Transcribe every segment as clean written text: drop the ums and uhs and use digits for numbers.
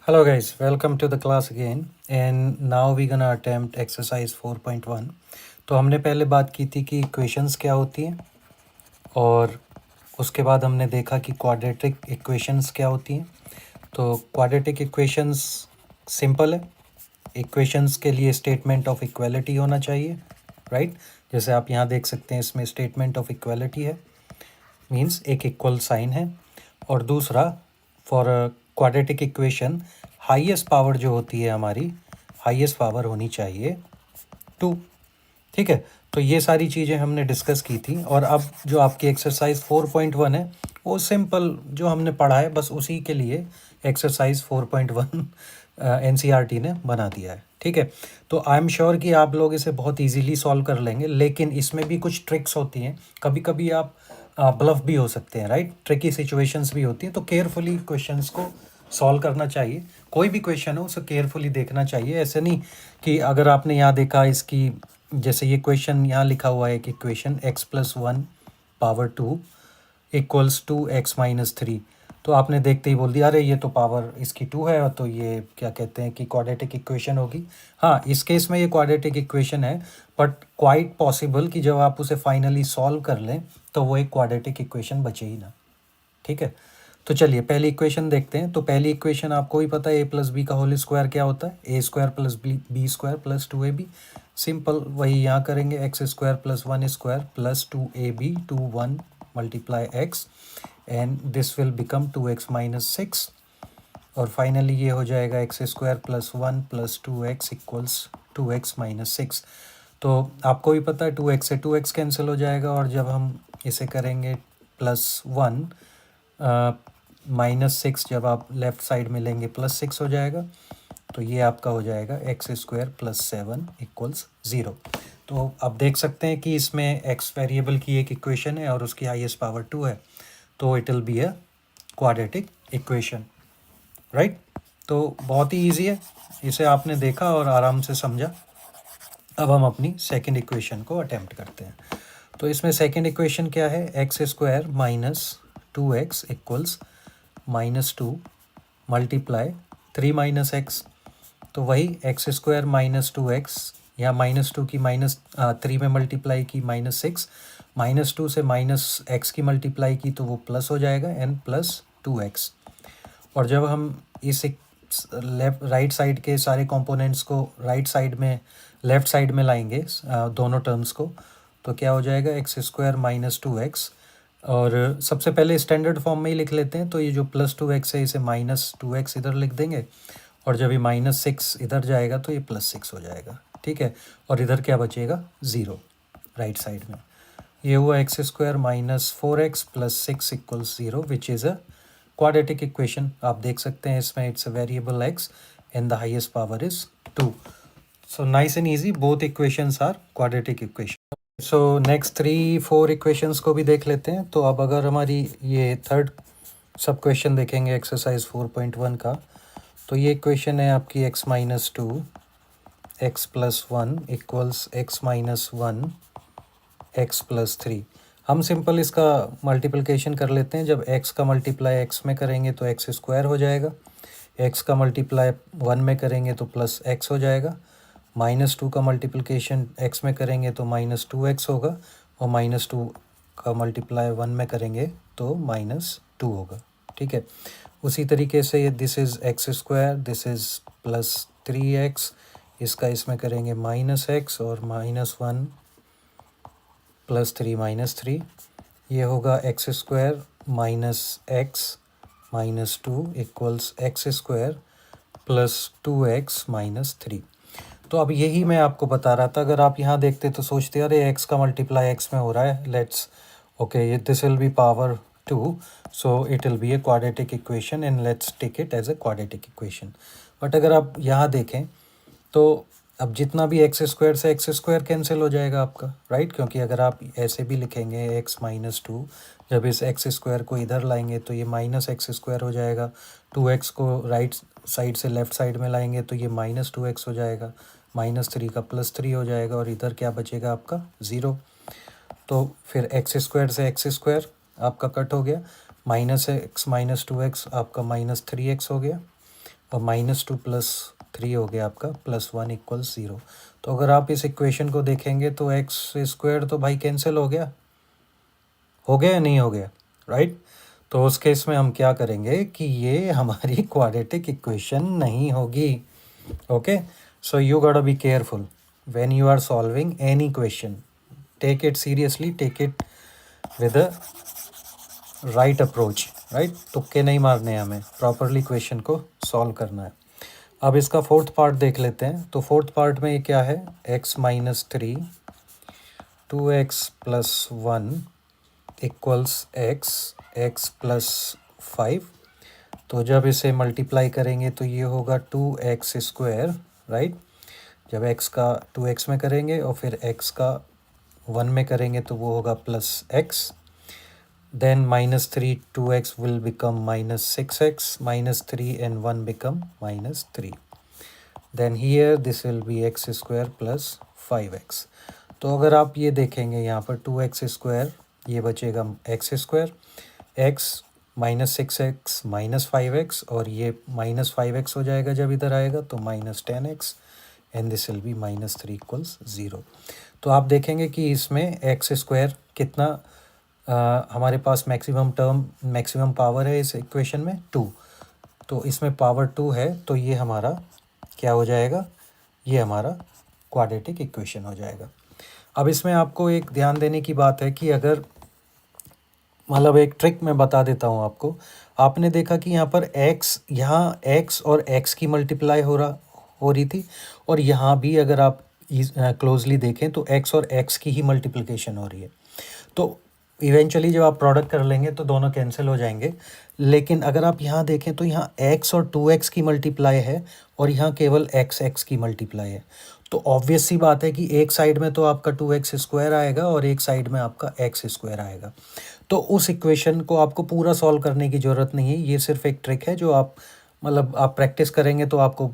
Hello guys, welcome to the class again and now we're gonna attempt exercise 4.1। तो हमने पहले बात की थी कि इक्वेशंस क्या होती हैं और उसके बाद हमने देखा कि क्वाड्रेटिक इक्वेशंस क्या होती हैं। तो क्वाड्रेटिक इक्वेशंस सिंपल है, इक्वेशंस के लिए स्टेटमेंट ऑफ इक्वालिटी होना चाहिए, राइट। जैसे आप यहाँ देख सकते हैं, इसमें स्टेटमेंट ऑफ इक्वालिटी है, मीन्स एक इक्वल साइन है। और दूसरा, for quadratic equation highest power जो होती है हमारी, हाईएस्ट पावर होनी चाहिए 2। ठीक है, तो ये सारी चीज़ें हमने डिस्कस की थी। और अब जो आपकी एक्सरसाइज 4.1 है वो सिंपल जो हमने पढ़ा है बस उसी के लिए एक्सरसाइज 4.1 एनसीईआरटी ने बना दिया है। ठीक है, तो आई एम श्योर कि आप लोग इसे बहुत इजीली सॉल्व कर लेंगे, लेकिन इसमें भी कुछ ट्रिक्स होती हैं। कभी कभी आप ब्लफ भी हो सकते हैं, राइट। ट्रिकी सिचुएशंस भी होती हैं, तो केयरफुली क्वेश्चंस को सॉल्व करना चाहिए। कोई भी क्वेश्चन हो उसे केयरफुली देखना चाहिए। ऐसे नहीं कि अगर आपने यहाँ देखा इसकी, जैसे ये क्वेश्चन यहाँ लिखा हुआ है कि equation x+1 power 2 equals to x-3, तो आपने देखते ही बोल दिया अरे ये तो पावर इसकी 2 है, तो ये क्या कहते हैं कि क्वाड्रेटिक इक्वेशन होगी। हाँ, इस केस में ये क्वाड्रेटिक इक्वेशन है, बट क्वाइट पॉसिबल कि जब आप उसे फाइनली सॉल्व कर लें तो वो एक क्वाड्रेटिक इक्वेशन बचे ही ना। ठीक है, तो चलिए पहली इक्वेशन देखते हैं। तो पहली इक्वेशन आपको ही पता है, a+b का होल स्क्वायर क्या होता है, a² + b² + 2ab। सिंपल वही यहाँ करेंगे, x² + 1² + 2ab 1 multiply x and this will become 2x - 6। और फाइनली ये हो जाएगा x² + 1 + 2x इक्वल्स 2x - 6। तो आपको भी पता है 2x से 2x कैंसिल हो जाएगा, और जब हम इसे करेंगे +1 -6, जब आप लेफ़्ट साइड में लेंगे +6 हो जाएगा। तो ये आपका हो जाएगा x² + 7 इक्वल्स 0। तो आप देख सकते हैं कि इसमें x वेरिएबल की एक इक्वेशन है और उसकी हाईएस्ट पावर 2 है, तो it will be a quadratic equation, right. तो बहुत ही ईजी है, इसे आपने देखा और आराम से समझा। अब हम अपनी सेकंड इक्वेशन को अटेम्प्ट करते हैं। तो इसमें सेकंड इक्वेशन क्या है, x² - 2x equals -2 multiply 3 - x। तो वही x² - 2x, या -2 की -3 में मल्टीप्लाई की -6, -2 से -x की मल्टीप्लाई की तो वो प्लस हो जाएगा n + 2x। और जब हम इस लेफ्ट राइट साइड के सारे कंपोनेंट्स को राइट साइड में लेफ़्ट साइड में लाएंगे, दोनों टर्म्स को, तो क्या हो जाएगा x² - 2x। और सबसे पहले स्टैंडर्ड फॉर्म में ही लिख लेते हैं। तो ये जो +2x है इसे -2x इधर लिख देंगे, और जब ये -6 इधर जाएगा तो ये +6 हो जाएगा। ठीक है, और इधर क्या बचेगा, 0 राइट साइड में। ये हुआ x² - 4x + 6 equals 0 which is a quadratic equation. आप देख सकते हैं इसमें it's a variable x and the highest power is 2। So nice and easy, both equations are quadratic equation. So next 3-4 equations को भी देख लेते हैं। तो अब अगर हमारी ये थर्ड सब क्वेश्चन देखेंगे एक्सरसाइज 4.1 का, तो ये इक्वेशन है आपकी x-2 x+1 equals x-1 x + 3। हम सिंपल इसका मल्टीप्लिकेशन कर लेते हैं। जब x का मल्टीप्लाई x में करेंगे तो x² हो जाएगा, x का मल्टीप्लाई 1 में करेंगे तो +x हो जाएगा, -2 का मल्टीप्लिकेशन x में करेंगे तो -2x होगा, और -2 का मल्टीप्लाई 1 में करेंगे तो -2 होगा। ठीक है, उसी तरीके से ये this is x², this is +3x, इसका इसमें करेंगे -x और -1 +3 - 3, ये होगा x² - x -2 equals x² + 2x - 3। तो अब यही मैं आपको बता रहा था। अगर आप यहाँ देखते तो सोचते अरे x का मल्टीप्लाई x में हो रहा है, let's okay this will be power 2, so it will be a quadratic equation and let's take it as a quadratic equation. But अगर आप यहाँ देखें तो अब जितना भी x² से x² कैंसिल हो जाएगा आपका, राइट। क्योंकि अगर आप ऐसे भी लिखेंगे x - 2, जब इस x² को इधर लाएंगे तो ये -x² हो जाएगा, 2x को राइट साइड से लेफ़्ट साइड में लाएंगे तो ये -2x हो जाएगा, -3 का +3 हो जाएगा, और इधर क्या बचेगा आपका 0। तो फिर x² से x² आपका कट हो गया, -x - 2x आपका -3x हो गया, और -2 + 3 हो गया आपका +1 = 0। तो अगर आप इस इक्वेशन को देखेंगे तो x² तो भाई कैंसिल हो गया या नहीं हो गया, राइट। तो उस केस में हम क्या करेंगे कि ये हमारी क्वाड्रेटिक इक्वेशन नहीं होगी। Okay, so you got to be careful when you are solving any question. Take it seriously, take it with a right approach, right. तुक्के नहीं मारने हैं, हमें प्रॉपरली क्वेश्चन को सॉल्व करना है। अब इसका फोर्थ पार्ट देख लेते हैं। तो फोर्थ पार्ट में ये क्या है, x - 3 2x + 1 = x + 5। तो जब इसे मल्टीप्लाई करेंगे तो ये होगा 2x², राइट। जब x का 2x में करेंगे और फिर x का 1 में करेंगे तो वो होगा +x। Then -3 2x will become -6x, -3 and 1 become -3. Then here this will be x² + 5x. तो अगर आप ये देखेंगे यहाँ पर 2x², ये बचेगा x², x -6x -5x, और ये -5x हो जाएगा जब इधर आएगा तो -10x, and this will B -3 = 0। तो आप देखेंगे कि इसमें x² कितना हमारे पास मैक्सिमम पावर है इस इक्वेशन में 2। तो इसमें पावर 2 है, तो ये हमारा क्या हो जाएगा, ये हमारा क्वाड्रेटिक इक्वेशन हो जाएगा। अब इसमें आपको एक ध्यान देने की बात है कि अगर मतलब एक ट्रिक मैं बता देता हूँ आपको। आपने देखा कि यहाँ पर यहाँ x और x की मल्टीप्लाई हो रही थी, और यहाँ भी अगर आप क्लोजली देखें तो x और x की ही मल्टीप्लिकेशन हो रही है। तो इवेंचुअली जब आप प्रोडक्ट कर लेंगे तो दोनों कैंसिल हो जाएंगे। लेकिन अगर आप यहाँ देखें तो यहाँ x और 2x की मल्टीप्लाई है और यहाँ केवल x की मल्टीप्लाई है। तो ऑब्वियस सी बात है कि एक साइड में तो आपका 2x² आएगा और एक साइड में आपका x² आएगा। तो उस इक्वेशन को आपको पूरा सॉल्व करने की ज़रूरत नहीं है, ये सिर्फ एक ट्रिक है जो आप मतलब आप प्रैक्टिस करेंगे तो आपको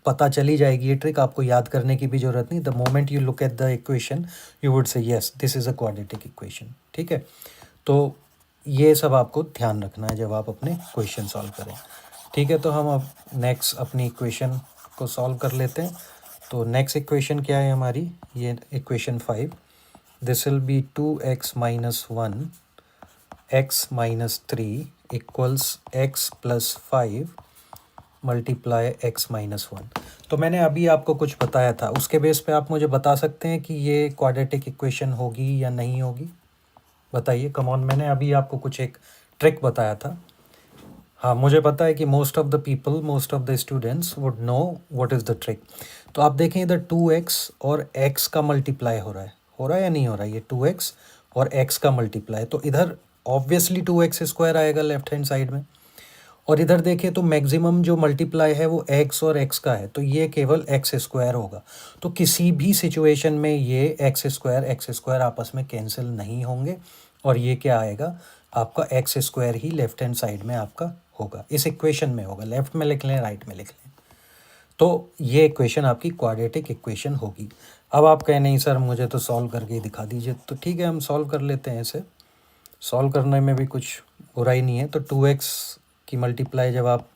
पता चली जाएगी ये ट्रिक, आपको याद करने की भी ज़रूरत नहीं। The moment you look at the equation you would say yes this is a quadratic equation, ठीक है। तो ये सब आपको ध्यान रखना है जब आप अपने क्वेश्चन सॉल्व करें, ठीक है। तो हम अब नेक्स्ट अपनी इक्वेशन को सॉल्व कर लेते हैं। तो नेक्स्ट इक्वेशन क्या है हमारी, ये equation 5। This will B 2x - 1 x - 3 = x + 5 multiply x - 1। तो मैंने अभी आपको कुछ बताया था, उसके बेस पे आप मुझे बता सकते हैं कि ये क्वाड्रेटिक इक्वेशन होगी या नहीं होगी, बताइए कम ऑन। मैंने अभी आपको कुछ एक ट्रिक बताया था। हाँ, मुझे पता है कि most of the students would know what is the trick. तो आप देखें इधर 2x और x का मल्टीप्लाई हो रहा है या नहीं हो रहा है, ये 2x और x का मल्टीप्लाई। तो इधर ऑब्वियसली 2x² आएगा लेफ्ट हैंड साइड में, और इधर देखिए तो मैक्सिमम जो मल्टीप्लाई है वो x और x का है, तो ये केवल x² होगा। तो किसी भी सिचुएशन में ये x² आपस में कैंसिल नहीं होंगे, और ये क्या आएगा आपका x² ही लेफ्ट हैंड साइड में आपका होगा, इस इक्वेशन में होगा। लेफ्ट में लिख लें, राइट में लिख लें, तो ये इक्वेशन आपकी क्वाड्रेटिक इक्वेशन होगी। अब आप कहें नहीं सर मुझे तो सॉल्व करके ही दिखा दीजिए, तो ठीक है हम सॉल्व कर लेते हैं। इसे सॉल्व करने में भी कुछ बुराई नहीं है। तो 2x की मल्टीप्लाई जब आप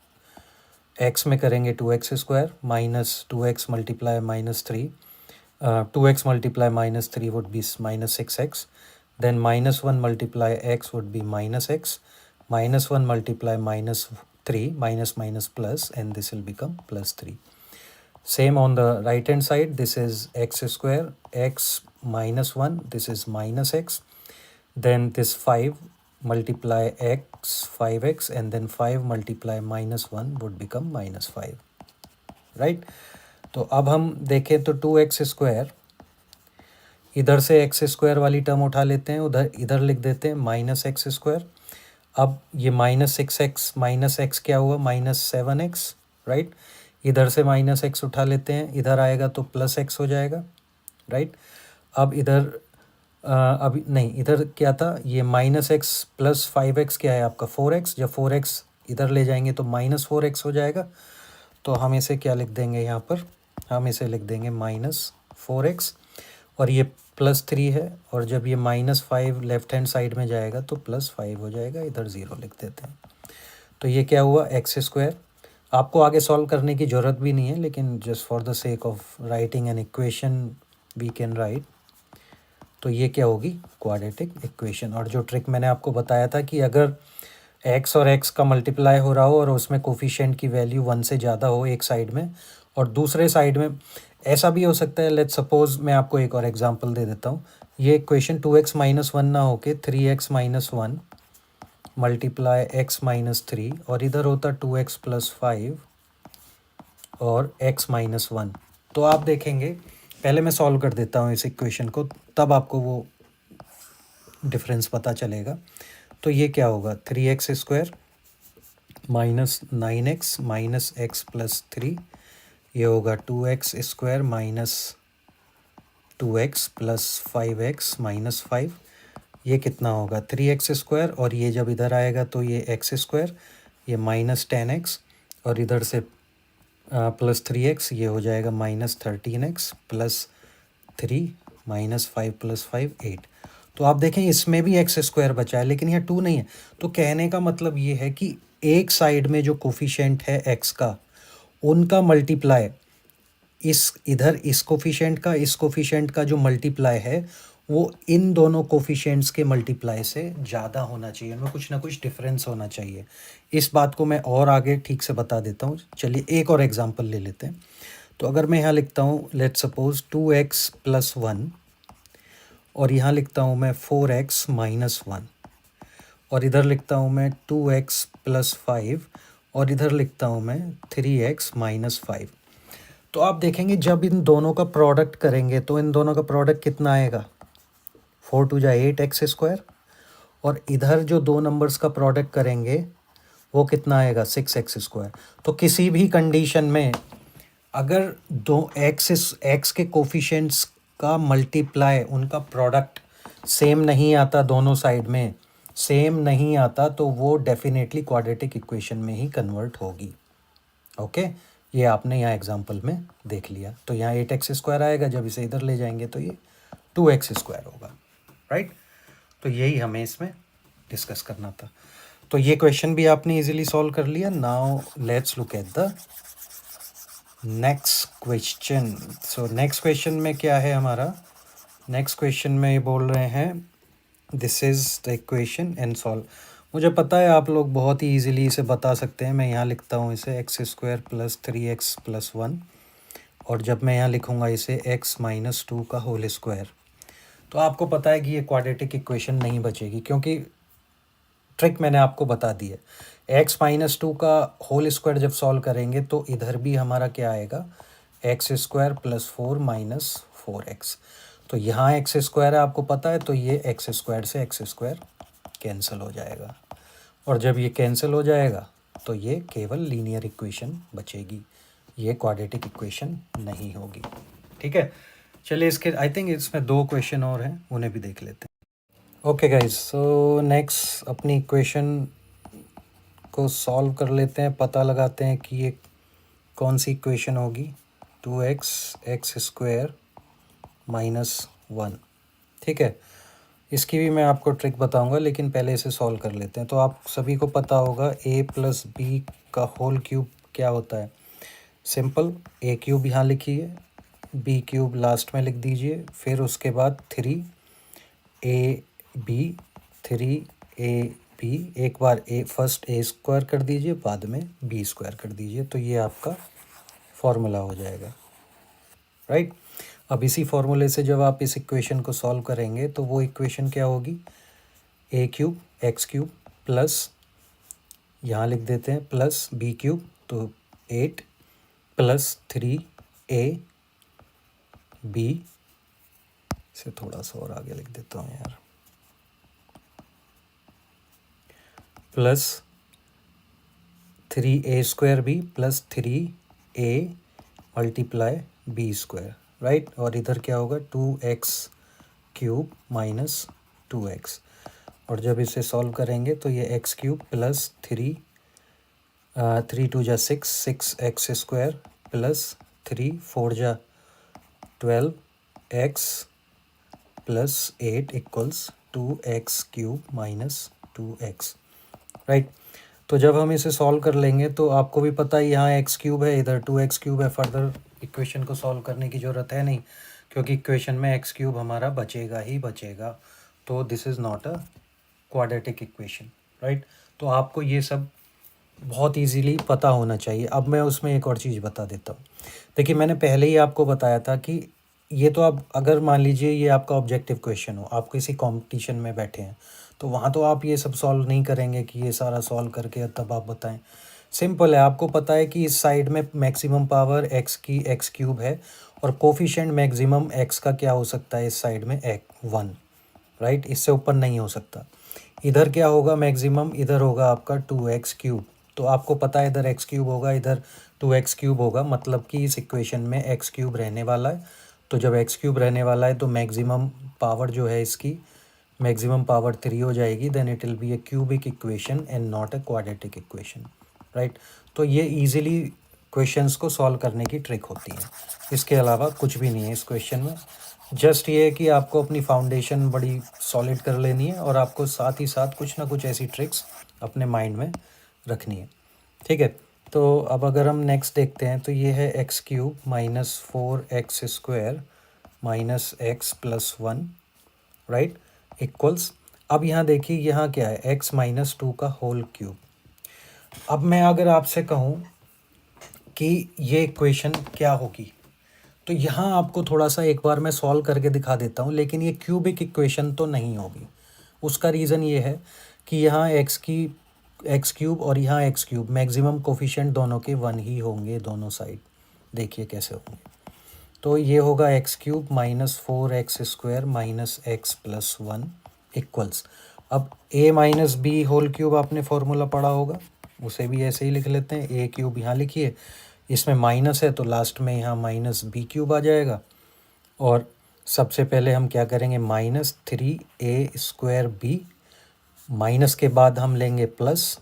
x में करेंगे 2x² minus 2x multiply -3, 2x multiply -3 would be -6x, then -1 multiply x would be -x, -1 multiply -3, minus plus, and this will become +3. Same on the right hand side, this is x², x -1, this is -x, then this 5 multiply x 5x, and then 5 multiply -1 would become -5, right। तो अब हम देखें तो 2x², इधर से x² वाली term उठा लेते हैं, इधर लिख देते हैं -x²। अब ये -6x माइनस x क्या हुआ -7x, राइट। इधर से -x उठा लेते हैं, इधर आएगा तो +x हो जाएगा, राइट। अब इधर अभी नहीं, इधर क्या था, ये -x + 5x क्या है आपका 4x। जब 4x इधर ले जाएंगे तो -4x हो जाएगा। तो हम इसे क्या लिख देंगे यहाँ पर, हम इसे लिख देंगे -4x, और ये +3 है, और जब ये -5 लेफ्ट हैंड साइड में जाएगा तो +5 हो जाएगा, इधर 0 लिख देते हैं। तो ये क्या हुआ x²। आपको आगे सॉल्व करने की ज़रूरत भी नहीं है, लेकिन just for the sake of writing an equation we can write. तो ये क्या होगी, क्वाड्रेटिक इक्वेशन। और जो ट्रिक मैंने आपको बताया था कि अगर x और x का मल्टीप्लाई हो रहा हो और उसमें कोफिशिएंट की वैल्यू 1 से ज़्यादा हो एक साइड में और दूसरे साइड में, ऐसा भी हो सकता है। लेट्स सपोज मैं आपको एक और एग्जांपल दे देता हूँ। ये इक्वेशन 2x माइनस वन ना होके 3x minus one multiply x minus three, और इधर होता 2x प्लस फाइव और x माइनस वन। तो आप देखेंगे, पहले मैं सॉल्व कर देता हूँ इस इक्वेशन को, तब आपको वो डिफरेंस पता चलेगा। तो ये क्या होगा, 3x square minus 9x minus x plus three, ये होगा 2x square minus 2x plus 5x minus 5। ये कितना होगा, 3x स्क्वायर, और ये जब इधर आएगा तो ये x स्क्वायर, ये माइनस 10x, और इधर से प्लस 3x, ये हो जाएगा minus 13x plus 3 minus 5 plus 5 8। तो आप देखें इसमें भी एक्स स्क्वायर बचा है, लेकिन यहाँ 2 नहीं है। तो कहने का मतलब ये है कि एक साइड में जो कोफिशिएंट है x का, उनका मल्टीप्लाई इस कोफिशिएंट का जो मल्टीप्लाई है वो इन दोनों कोफिशिएंट्स के मल्टीप्लाई से ज़्यादा होना चाहिए, उनमें कुछ ना कुछ डिफरेंस होना चाहिए। इस बात को मैं और आगे ठीक से बता देता हूँ। चलिए एक और एग्जांपल ले लेते हैं। तो अगर मैं यहाँ लिखता हूँ, let's suppose 2x plus one, और यहाँ लिखता हूँ मैं 4x माइनस वन, और इधर लिखता हूँ मैं 2x प्लस फाइव, और इधर लिखता हूँ मैं 3x माइनस फाइव। तो आप देखेंगे जब इन दोनों का प्रोडक्ट करेंगे तो इन दोनों का प्रोडक्ट कितना आएगा, 4 टू जा 8x स्क्वायर, और इधर जो दो नंबर्स का प्रोडक्ट करेंगे वो कितना आएगा, 6x स्क्वायर। तो किसी भी कंडीशन में अगर दो एक्स के कोफिशिएंट्स का मल्टीप्लाई, उनका प्रोडक्ट सेम नहीं आता, दोनों साइड में सेम नहीं आता, तो वो डेफिनेटली क्वाड्रेटिक इक्वेशन में ही कन्वर्ट होगी। ओके, ये आपने यहाँ एग्जांपल में देख लिया। तो यहाँ 8x स्क्वायर आएगा, जब इसे इधर ले जाएंगे तो ये 2x स्क्वायर होगा, राइट। तो यही हमें इसमें डिस्कस करना था। तो ये क्वेश्चन भी आपने इजीली सॉल्व कर लिया। Now let's look at the next question. So next question में क्या है हमारा, नेक्स्ट क्वेश्चन में ये बोल रहे हैं this is the equation and solve. मुझे पता है आप लोग बहुत ही इजीली इसे बता सकते हैं। मैं यहाँ लिखता हूँ इसे x square plus 3x plus one, और जब मैं यहाँ लिखूँगा इसे x माइनस टू का होल स्क्वायर, तो आपको पता है कि ये क्वाड्रेटिक इक्वेशन नहीं बचेगी, क्योंकि ट्रिक मैंने आपको बता दी है। x माइनस टू का होल स्क्वायर जब सॉल्व करेंगे तो इधर भी हमारा क्या आएगा, x square plus 4 minus 4x। तो यहाँ एक्स स्क्वायर है आपको पता है, तो ये एक्स स्क्वायर से एक्स स्क्वायर कैंसिल हो जाएगा, और जब ये कैंसिल हो जाएगा तो ये केवल लीनियर इक्वेशन बचेगी, ये क्वाड्रेटिक इक्वेशन नहीं होगी। ठीक है, चलिए इसके आई थिंक इसमें 2 क्वेश्चन और हैं, उन्हें भी देख लेते हैं। ओके गाइज, सो नेक्स्ट अपनी इक्वेशन को सॉल्व कर लेते हैं, पता लगाते हैं कि ये कौन सी इक्वेशन होगी। 2x x square minus one, ठीक है। इसकी भी मैं आपको ट्रिक बताऊंगा, लेकिन पहले इसे सॉल्व कर लेते हैं। तो आप सभी को पता होगा a प्लस बी का होल क्यूब क्या होता है। सिंपल, a क्यूब यहाँ लिखिए, b क्यूब लास्ट में लिख दीजिए, फिर उसके बाद 3ab, 3ab, एक बार फर्स्ट a स्क्वायर कर दीजिए, बाद में b स्क्वायर कर दीजिए, तो ये आपका फॉर्मूला हो जाएगा, राइट। अब इसी फॉर्मूले से जब आप इस इक्वेशन को सॉल्व करेंगे तो वो इक्वेशन क्या होगी, a cube x cube plus, यहाँ लिख देते हैं प्लस b क्यूब, तो 8 प्लस 3ab, से थोड़ा सा और आगे लिख देता हूँ यार, plus 3a square b plus 3a multiply b square, right. और इधर क्या होगा, 2x क्यूब माइनस 2x, और जब इसे सॉल्व करेंगे तो ये एक्स क्यूब प्लस 3 टू जा 6, 6x स्क्वायर प्लस 3 4 जा 12x plus 8 equals 2x cube minus 2x, right. तो जब हम इसे सॉल्व कर लेंगे तो आपको भी पता है यहाँ एक्स क्यूब है, इधर 2x क्यूब है। फर्दर इक्वेशन को सॉल्व करने की ज़रूरत है नहीं, क्योंकि इक्वेशन में एक्स क्यूब हमारा बचेगा ही बचेगा। तो this is not a quadratic equation, right. तो आपको ये सब बहुत इजीली पता होना चाहिए। अब मैं उसमें एक और चीज़ बता देता हूँ। देखिए, मैंने पहले ही आपको बताया था कि ये तो आप अगर मान लीजिए ये आपका ऑब्जेक्टिव क्वेश्चन हो, आप किसी कंपटीशन में बैठे हैं, तो वहाँ तो आप ये सब सॉल्व नहीं करेंगे कि ये सारा सॉल्व करके तब आप बताएं। सिंपल है, आपको पता है कि इस साइड में मैक्सिमम पावर एक्स की एक्स क्यूब है और कोफिशिएंट मैक्सिमम एक्स का क्या हो सकता है इस साइड में 1, राइट। इससे ऊपर नहीं हो सकता। इधर क्या होगा मैक्सिमम, इधर होगा आपका 2x क्यूब। तो आपको पता है इधर एक्स क्यूब होगा, इधर 2x क्यूब होगा, मतलब कि इस इक्वेशन में एक्स क्यूब रहने वाला है। तो जब एक्स क्यूब रहने वाला है तो मैक्सिमम पावर जो है इसकी मैक्सिमम पावर 3 हो जाएगी। Then it will be a cubic equation and not a quadratic equation, right. तो ये इजीली क्वेश्चंस को सॉल्व करने की ट्रिक होती है, इसके अलावा कुछ भी नहीं है इस क्वेश्चन में। जस्ट ये है कि आपको अपनी फाउंडेशन बड़ी सॉलिड कर लेनी है और आपको साथ ही साथ कुछ ना कुछ ऐसी ट्रिक्स अपने माइंड में रखनी है, ठीक है। तो अब अगर हम नेक्स्ट देखते हैं तो ये है x cube minus 4x² minus x plus 1, right, equals. अब यहाँ देखिए यहाँ क्या है, x माइनस 2 का होल क्यूब। अब मैं अगर आपसे कहूँ कि ये इक्वेशन क्या होगी, तो यहाँ आपको थोड़ा सा एक बार मैं सॉल्व करके दिखा देता हूँ, लेकिन ये क्यूबिक इक्वेशन तो नहीं होगी। उसका रीज़न ये है कि यहाँ एक्स क्यूब और यहाँ एक्स क्यूब मैक्सिमम कोफिशिएंट दोनों के 1 ही होंगे, दोनों साइड। देखिए कैसे होंगे। तो ये होगा x cube minus 4x² minus x plus 1 equals. अब a minus b whole cube आपने फॉर्मूला पढ़ा होगा, उसे भी ऐसे ही लिख लेते हैं। a क्यूब यहाँ लिखिए, इसमें माइनस है तो लास्ट में यहाँ माइनस बी क्यूब आ जाएगा। और सबसे पहले हम क्या करेंगे, -3a² माइनस के बाद हम लेंगे प्लस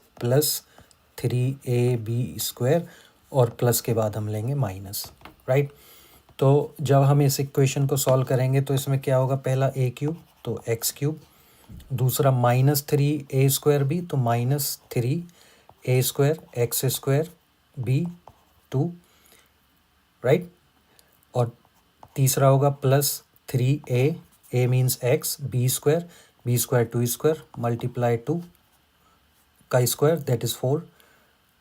3ab² और प्लस के बाद हम लेंगे माइनस, राइट। तो जब हम इस इक्वेशन को सॉल्व करेंगे तो इसमें क्या होगा, पहला a क्यूब तो एक्स क्यूब, दूसरा -3a² भी तो -3a² x² b 2, राइट। और तीसरा होगा +3a means x b² 2² multiply 2 का square that is 4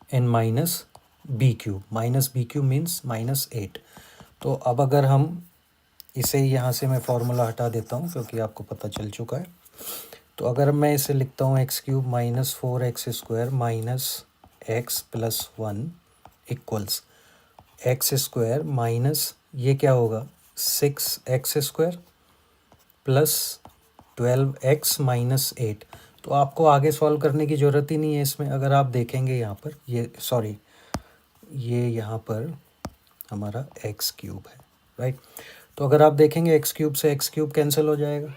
and minus b cube means -8। तो अब अगर हम इसे यहाँ से मैं फार्मूला हटा देता हूँ क्योंकि आपको पता चल चुका है। तो अगर मैं इसे लिखता हूँ x cube minus 4x² minus x plus 1 equals x² minus ये क्या होगा 6x² प्लस 12x माइनस 8। तो आपको आगे सॉल्व करने की ज़रूरत ही नहीं है इसमें। अगर आप देखेंगे यहाँ पर ये यहाँ पर हमारा एक्स क्यूब है, राइट। तो अगर आप देखेंगे एक्स क्यूब से एक्स क्यूब कैंसिल हो जाएगा,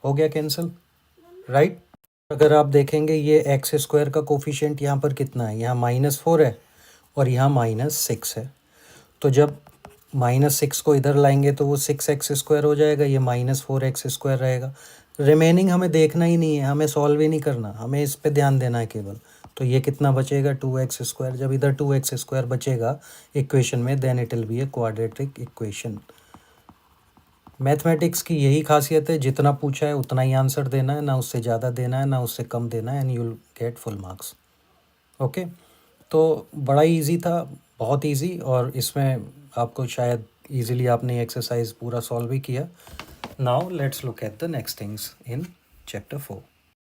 हो गया कैंसिल, राइट। अगर आप देखेंगे ये x² का कोफिशिएंट यहाँ पर कितना है, यहाँ -4 है और यहाँ -6 है। तो जब -6 को इधर लाएंगे तो वो 6x² हो जाएगा, ये -4x² रहेगा। रिमेनिंग हमें देखना ही नहीं है, हमें सॉल्व ही नहीं करना, हमें इस पे ध्यान देना है केवल। तो ये कितना बचेगा 2x²। जब इधर 2x² बचेगा इक्वेशन में then it will be a quadratic equation. Mathematics की यही खासियत है, जितना पूछा है उतना ही आंसर देना है, ना उससे ज़्यादा देना है ना उससे कम देना है, and you will get full marks. Okay, तो बड़ा इजी था, बहुत इजी। और इसमें आपको शायद इजीली आपने एक्सरसाइज पूरा सॉल्व भी किया। Now let's look at the next things in chapter 4।